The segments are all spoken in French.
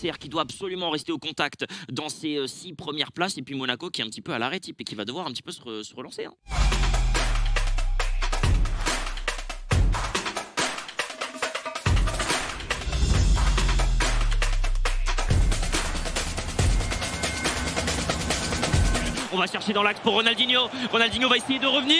d'Auxerre qui doit absolument rester au contact dans ces 6 premières places. Et puis Monaco qui est un petit peu à l'arrêt type et qui va devoir un petit peu se relancer. Hein. On va chercher dans l'axe pour Ronaldinho. Ronaldinho va essayer de revenir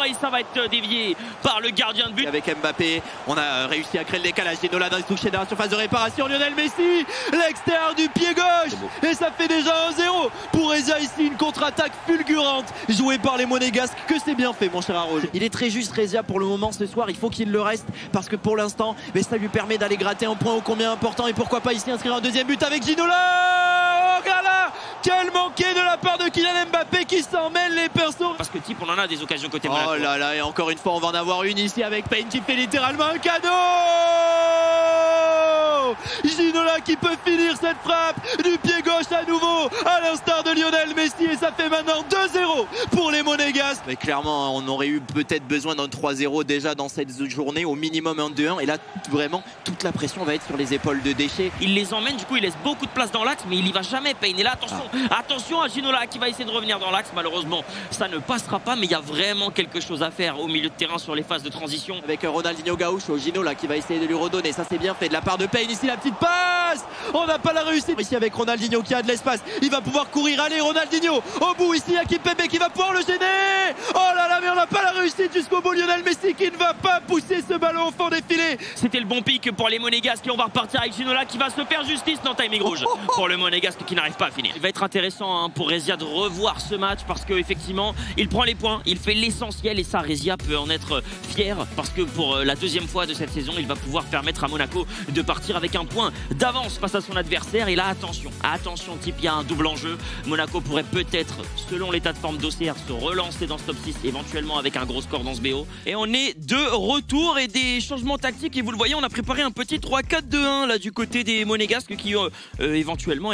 et ça va être dévié par le gardien de but. Avec Mbappé, on a réussi à créer le décalage. Ginola dans le toucher dans la surface de réparation. Lionel Messi, l'extérieur du pied gauche. Et ça fait déjà 1-0 pour Ezia ici. Une contre-attaque fulgurante jouée par les Monégasques. Que c'est bien fait, mon cher Aroj. Il est très juste, Rezia, pour le moment ce soir. Il faut qu'il le reste parce que pour l'instant, ça lui permet d'aller gratter un point ô combien important. Et pourquoi pas ici inscrire un deuxième but avec Ginola. Oh là, quel manqué de la part de Kylian Mbappé qui s'en mêle les persos. Parce que type, on en a des occasions côté Monaco. Oh là là, et encore une fois, on va en avoir une ici avec Payne qui fait littéralement un cadeau. Ginola qui peut finir cette frappe du pied gauche à nouveau, à l'instar de Lionel Messi, et ça fait maintenant 2-0 pour les Monégasques. Mais clairement, on aurait eu peut-être besoin d'un 3-0 déjà dans cette journée, au minimum un 2-1, et là, vraiment, toute la pression va être sur les épaules de Déchet. Il les emmène, du coup, il laisse beaucoup de place dans l'axe, mais il y va jamais, Payne. Et là, attention à Ginola qui va essayer de revenir dans l'axe. Malheureusement, ça ne passera pas, mais il y a vraiment quelque chose à faire au milieu de terrain sur les phases de transition. Avec Ronaldinho Gaucho, Ginola qui va essayer de lui redonner, ça c'est bien fait de la part de Payne, ici la petite passe. On n'a pas la réussite ici avec Ronaldinho qui a de l'espace, il va pouvoir courir, allez Ronaldinho, au bout ici il y a Kimpembe qui va pouvoir le gêner. Oh là là, mais on n'a pas la réussite jusqu'au bout. Lionel Messi qui ne va pas pousser ce ballon au fond des filets. C'était le bon pic pour les Monégasques et on va repartir avec Ginola qui va se faire justice. Non, timing rouge pour le Monégasque qui n'arrive pas à finir. Il va être intéressant pour Rezia de revoir ce match parce qu'effectivement il prend les points, il fait l'essentiel et ça Rezia peut en être fier parce que pour la deuxième fois de cette saison il va pouvoir permettre à Monaco de partir avec un point d'avance face à son adversaire. Et là attention type, il y a un double enjeu. Monaco pourrait peut-être, selon l'état de forme d'Auxerre, se relancer dans ce top 6 éventuellement avec un gros score dans ce BO. Et on est de retour et des changements tactiques et vous le voyez, on a préparé un petit 3-4-2-1 là du côté des Monégasques qui éventuellement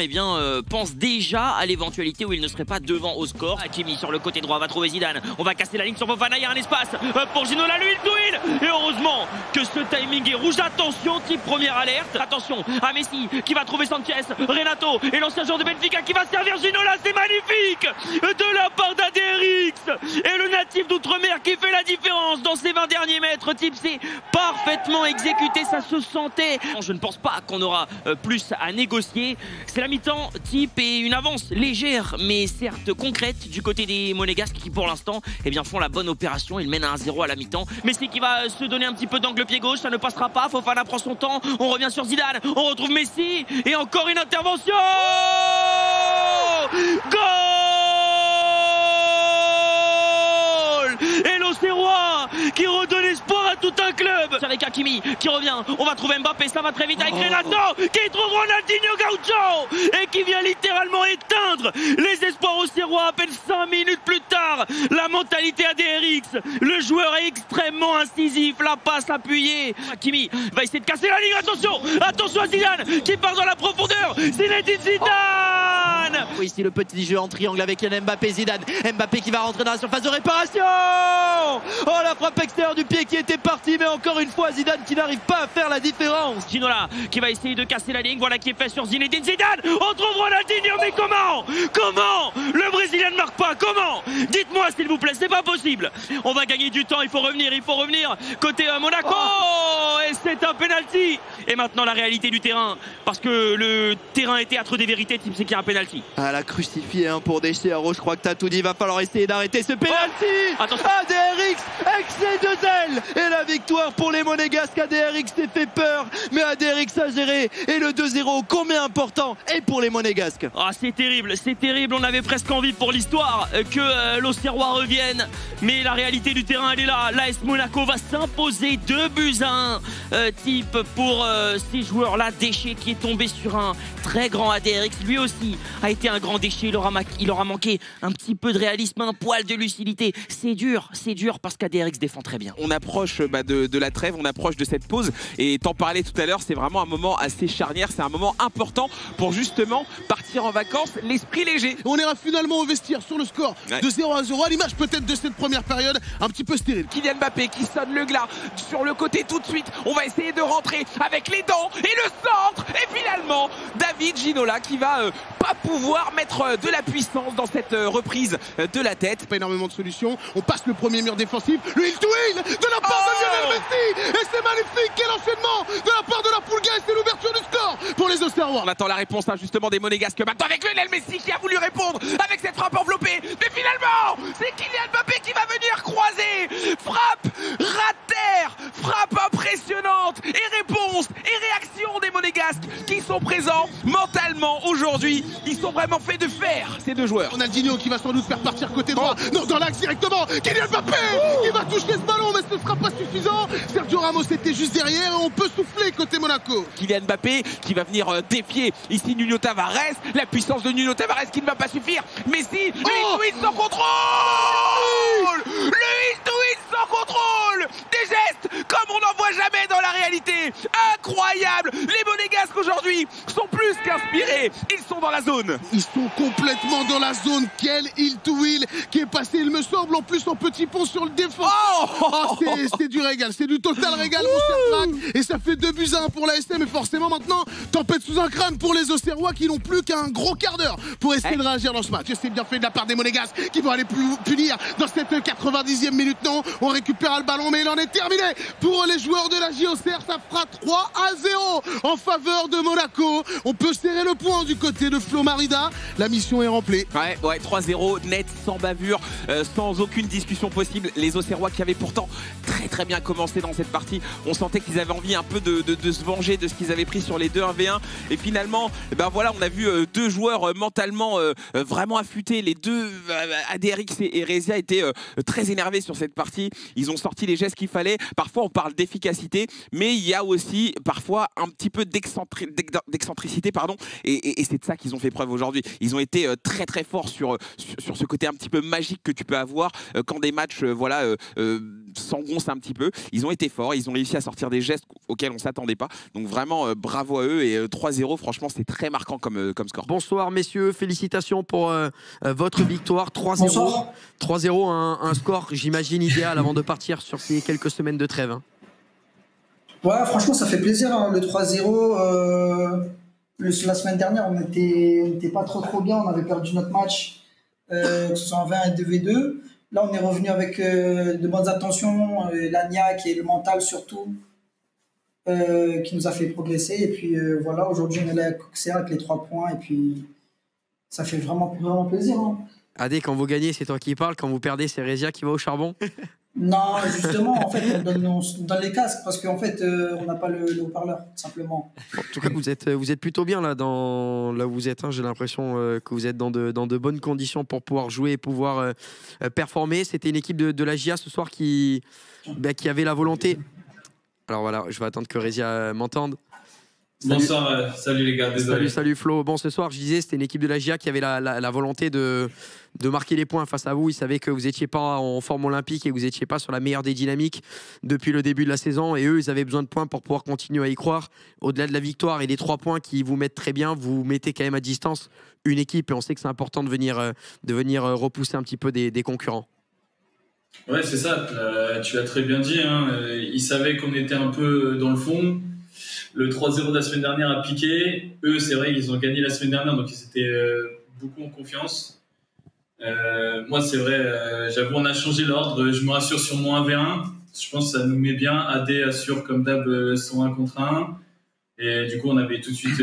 pensent déjà à l'éventualité où il ne serait pas devant au score. Hakimi sur le côté droit va trouver Zidane, on va casser la ligne sur Fofana, il y a un espace pour Ginola, lui il douille. Et heureusement que ce timing est rouge. Attention type, première alerte. Attention à Messi qui va trouver Sanchez, Renato et l'ancien joueur de Benfica qui va servir Ginola. C'est magnifique de la part d'ADRX et le natif d'Outre-mer qui fait la différence dans ces 20 derniers mètres. Type, c'est parfaitement exécuté, ça se sentait. Je ne pense pas qu'on aura plus à négocier. C'est la mi-temps type et une avance légère mais certes concrète du côté des Monégasques qui pour l'instant font la bonne opération. Ils mènent à 1-0 à la mi-temps. Messi qui va se donner un petit peu d'angle pied gauche, ça ne passera pas. Fofana prend son temps, on revient sur Zidane, on retrouve Messi et encore une intervention. Goal! Et l'Auxerrois qui redonne espoir à tout un club. Avec Hakimi qui revient, on va trouver Mbappé, ça va très vite avec Renato qui trouve Ronaldinho Gaucho et qui vient littéralement éteindre les espoirs auxerrois à peine 5 minutes plus tard. La mentalité ADRX, le joueur est extrêmement incisif, la passe appuyée. Hakimi va essayer de casser la ligne, attention à Zidane qui part dans la profondeur. Zinedine Zidane. Ici le petit jeu en triangle avec Kylian Mbappé, Zidane, Mbappé qui va rentrer dans la surface de réparation. Oh, la frappe extérieure du pied qui était partie, mais encore une fois Zidane qui n'arrive pas à faire la différence. Ginola qui va essayer de casser la ligne, voilà qui est fait sur Zinedine Zidane. On trouve Ronaldinho, mais comment le Brésilien ne marque pas? Comment? Dites-moi s'il vous plaît, c'est pas possible. On va gagner du temps, il faut revenir côté Monaco. Et c'est un penalty. Et maintenant la réalité du terrain, parce que le terrain est théâtre des vérités, c'est qu'il y a un penalty. Ah, la crucifiée pour Déchet. Je crois que t'as tout dit, il va falloir essayer d'arrêter ce penalty. Attention. ADRX, excès de zèle. Et la victoire pour les Monégasques. ADRX s'est fait peur, mais ADRX a géré. Et le 2-0, combien important est pour les Monégasques. C'est terrible, on avait presque envie pour l'histoire que l'Auxerrois revienne. Mais la réalité du terrain, elle est là. L'AS Monaco va s'imposer 2-1 type pour ces joueurs-là. Déchet qui est tombé sur un très grand ADRX. Lui aussi a été un grand déchet. Il aura manqué un petit peu de réalisme, un poil de lucidité. C'est dur parce qu'ADRX défend très bien. On approche de la trêve, on approche de cette pause et t'en parlais tout à l'heure, c'est vraiment un moment assez charnière, c'est un moment important pour justement partir en vacances, l'esprit léger. On ira finalement au vestiaire sur le score de 0-0, à l'image peut-être de cette première période un petit peu stérile. Kylian Mbappé qui sonne le glas sur le côté tout de suite, on va essayer de rentrer avec les dents et le centre et finalement David Ginola qui va pas pouvoir mettre de la puissance dans cette reprise de la tête. Pas énormément de solutions, on passe le premier mur défensif, le hill to hill de la part de Lionel Messi et c'est magnifique, quel enchaînement de la part de la Pulga et c'est l'ouverture du score pour les Auxerrois. On attend la réponse justement des Monégasques maintenant avec Lionel Messi qui a voulu répondre avec cette frappe enveloppée, mais finalement c'est Kylian Mbappé qui va venir croiser, frappe rat terre, frappe impressionnante et réponse et réaction des Monégasques qui sont présents mentalement aujourd'hui, ils sont vraiment faits de fer ces deux joueurs. Ronaldinho qui va sans doute faire partir côté droit, non dans l'axe directement, Kylian Mbappé qui va toucher ce ballon mais ce ne sera pas suffisant, Sergio Ramos était juste derrière et on peut souffler côté Monaco. Kylian Mbappé qui va venir défier ici Nuno Tavares, la puissance de Nuno Tavares qui ne va pas suffire, Messi, le hit sans contrôle, le hit sans contrôle, des gestes comme on n'en voit jamais dans la réalité, incroyable, les Monégasques aujourd'hui sont plus qu'inspirés, ils sont dans la zone. Ils sont complètement dans la zone, quel hill to hill qui est passé il me semble en plus en petit pont sur le défenseur. C'est du régal, c'est du total régal mon cher Crack, et ça fait 2-1 pour l'ASM et forcément maintenant tempête sous un crâne pour les Auxerrois qui n'ont plus qu'un gros quart d'heure pour essayer de réagir dans ce match. C'est bien fait de la part des Monégasques qui vont aller punir dans cette 90e minute. Non, on récupère le ballon mais il en est terminé pour les joueurs de la JOCR, ça fera 3-0 en faveur de Monaco. On peut serrer le point du côté de Flo Marida, la mission est remplie. Ouais, 3-0 net, sans bavure, sans aucune discussion possible. Les Auxerrois qui avaient pourtant très bien commencé dans cette partie, on sentait qu'ils avaient envie un peu de se venger de ce qu'ils avaient pris sur les 2 1v1 et finalement ben voilà, on a vu deux joueurs mentalement vraiment affûtés, les deux ADRX et Rezia étaient très énervés sur cette partie, ils ont sorti les gestes qu'il fallait. Parfois on parle d'efficacité mais il y a aussi parfois un petit peu d'excentricité pardon, et c'est de ça qu'ils ont fait preuve aujourd'hui. Ils ont été très forts sur ce côté un petit peu magique que tu peux avoir quand des matchs s'engoncent un petit peu. Ils ont été forts, ils ont réussi à sortir des gestes auxquels on ne s'attendait pas, donc vraiment bravo à eux et 3-0 franchement c'est très marquant comme score. Bonsoir messieurs, félicitations pour votre victoire 3-0. 3-0, un score j'imagine idéal avant de partir sur ces quelques semaines de trêve. Ouais, franchement ça fait plaisir hein, le 3-0. La semaine dernière on n'était pas trop bien, on avait perdu notre match que ce soit en 20 et 2v2. Là on est revenu avec de bonnes intentions, la niaque et le mental surtout qui nous a fait progresser et puis voilà, aujourd'hui on est là à Auxerre avec les 3 points et puis ça fait vraiment plaisir hein. Adé, quand vous gagnez c'est toi qui parles, quand vous perdez c'est Rezia qui va au charbon. Non, justement, en fait, on donne les casques parce qu'en fait, on n'a pas le haut-parleur, simplement. En tout cas, vous êtes plutôt bien là où vous êtes. Hein. J'ai l'impression que vous êtes dans de bonnes conditions pour pouvoir jouer et pouvoir performer. C'était une équipe de la GIA ce soir qui avait la volonté. Alors voilà, je vais attendre que Rezia m'entende. Bonsoir, salut les gars, désolé. Salut Flo. Bon, ce soir, je disais, c'était une équipe de la GIA qui avait la volonté de marquer les points face à vous. Ils savaient que vous n'étiez pas en forme olympique et que vous n'étiez pas sur la meilleure des dynamiques depuis le début de la saison. Et eux, ils avaient besoin de points pour pouvoir continuer à y croire. Au-delà de la victoire et des 3 points qui vous mettent très bien, vous mettez quand même à distance une équipe. Et on sait que c'est important de venir repousser un petit peu des concurrents. Ouais, c'est ça. Tu l'as très bien dit. Hein. Ils savaient qu'on était un peu dans le fond. Le 3-0 de la semaine dernière a piqué. Eux, c'est vrai, ils ont gagné la semaine dernière, donc ils étaient beaucoup en confiance. Moi, c'est vrai, j'avoue, on a changé l'ordre. Je me rassure sur mon 1v1. Je pense que ça nous met bien. AD assure, comme d'hab, son 1 contre 1. Et du coup, on avait tout de suite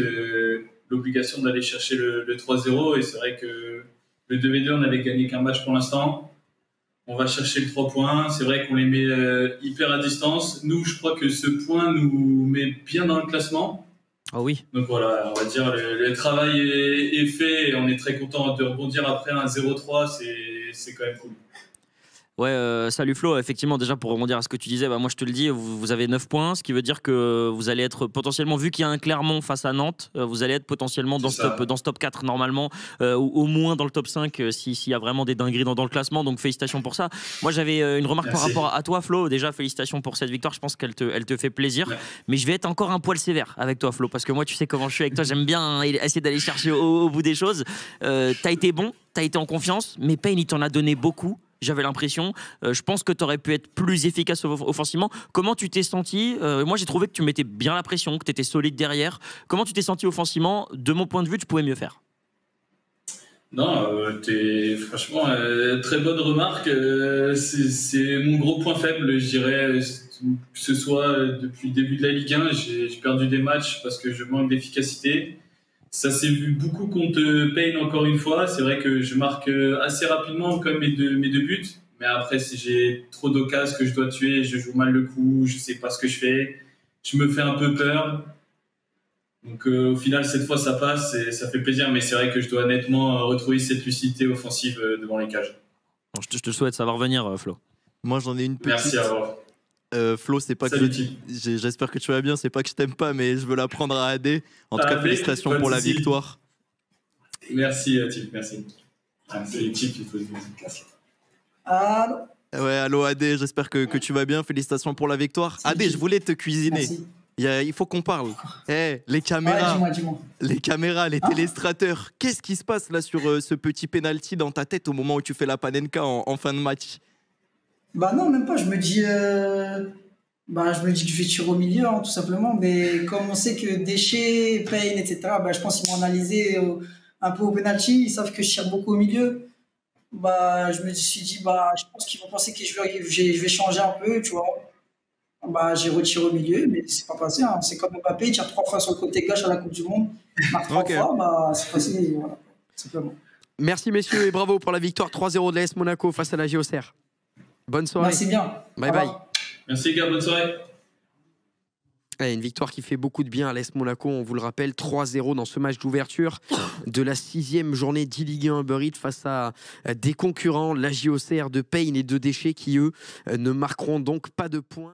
l'obligation d'aller chercher le 3-0. Et c'est vrai que le 2v2, on n'avait gagné qu'un match pour l'instant. On va chercher le 3 points. C'est vrai qu'on les met hyper à distance. Nous, je crois que ce point nous met bien dans le classement. Ah oui. Donc voilà, on va dire le travail est fait et on est très content de rebondir après un 0-3. C'est quand même cool. Ouais, salut Flo. Effectivement, déjà pour rebondir à ce que tu disais, moi je te le dis, vous avez 9 points, ce qui veut dire que vous allez être potentiellement, vu qu'il y a un Clermont face à Nantes, vous allez être potentiellement dans ce top 4 normalement, ou au moins dans le top 5 s'il y a vraiment des dingueries dans le classement. Donc félicitations pour ça. Moi j'avais une remarque par rapport à toi Flo. Déjà félicitations pour cette victoire, je pense qu'elle te fait plaisir. Mais je vais être encore un poil sévère avec toi Flo, parce que moi tu sais comment je suis avec toi, j'aime bien essayer d'aller chercher au bout des choses. T'as été bon, t'as été en confiance, mais Payne il t'en a donné beaucoup. J'avais l'impression, je pense que tu aurais pu être plus efficace offensivement. Comment tu t'es senti? Moi j'ai trouvé que tu mettais bien la pression, que tu étais solide derrière. Comment tu t'es senti offensivement? De mon point de vue, tu pouvais mieux faire. Non, franchement, très bonne remarque. C'est mon gros point faible, je dirais, que ce soit depuis le début de la Ligue 1. J'ai perdu des matchs parce que je manque d'efficacité. Ça s'est vu beaucoup contre Payne encore une fois. C'est vrai que je marque assez rapidement comme mes deux buts. Mais après, si j'ai trop d'occasions que je dois tuer, je joue mal le coup, je sais pas ce que je fais. Je me fais un peu peur. Donc au final, cette fois, ça passe et ça fait plaisir. Mais c'est vrai que je dois nettement retrouver cette lucidité offensive devant les cages. Bon, je te souhaite, ça va revenir, Flo. Moi, j'en ai une petite. Merci à vous. Flo, c'est pas Salut, que j'espère que tu vas bien, c'est pas que je t'aime pas, mais je veux la prendre à AD. En tout cas, félicitations pour la victoire. Merci, Tip, merci. C'est Tip, il faut le dire. Allô. Ouais, allô AD, j'espère que tu vas bien, félicitations pour la victoire. AD, je voulais te cuisiner. Il faut qu'on parle. Les caméras, dis-moi. les caméras, les télestrateurs, qu'est-ce qui se passe là sur ce petit penalty dans ta tête au moment où tu fais la panenka en fin de match? Bah non, même pas. Je me dis que je vais tirer au milieu, hein, tout simplement. Mais comme on sait que Déchet, Payne, etc., je pense qu'ils m'ont analysé un peu au penalty. Ils savent que je tire beaucoup au milieu. Je me suis dit, je pense qu'ils vont penser que je vais changer un peu, tu vois. J'ai retiré au milieu, mais c'est pas passé. Hein. C'est comme Mbappé, il tire 3 fois sur le côté gauche à la Coupe du Monde. Il marque 3 fois, c'est passé, voilà, simplement. Merci messieurs et bravo pour la victoire 3-0 de l'AS Monaco face à la JOCR. Bonne soirée. Merci bien. Bye bye. Merci gars, bonne soirée. Une victoire qui fait beaucoup de bien à l'AS Monaco, on vous le rappelle, 3-0 dans ce match d'ouverture de la 6e journée d'E-Ligue 1 Uber Eats face à des concurrents, la JOCR de Payne et de Déchet qui eux ne marqueront donc pas de points.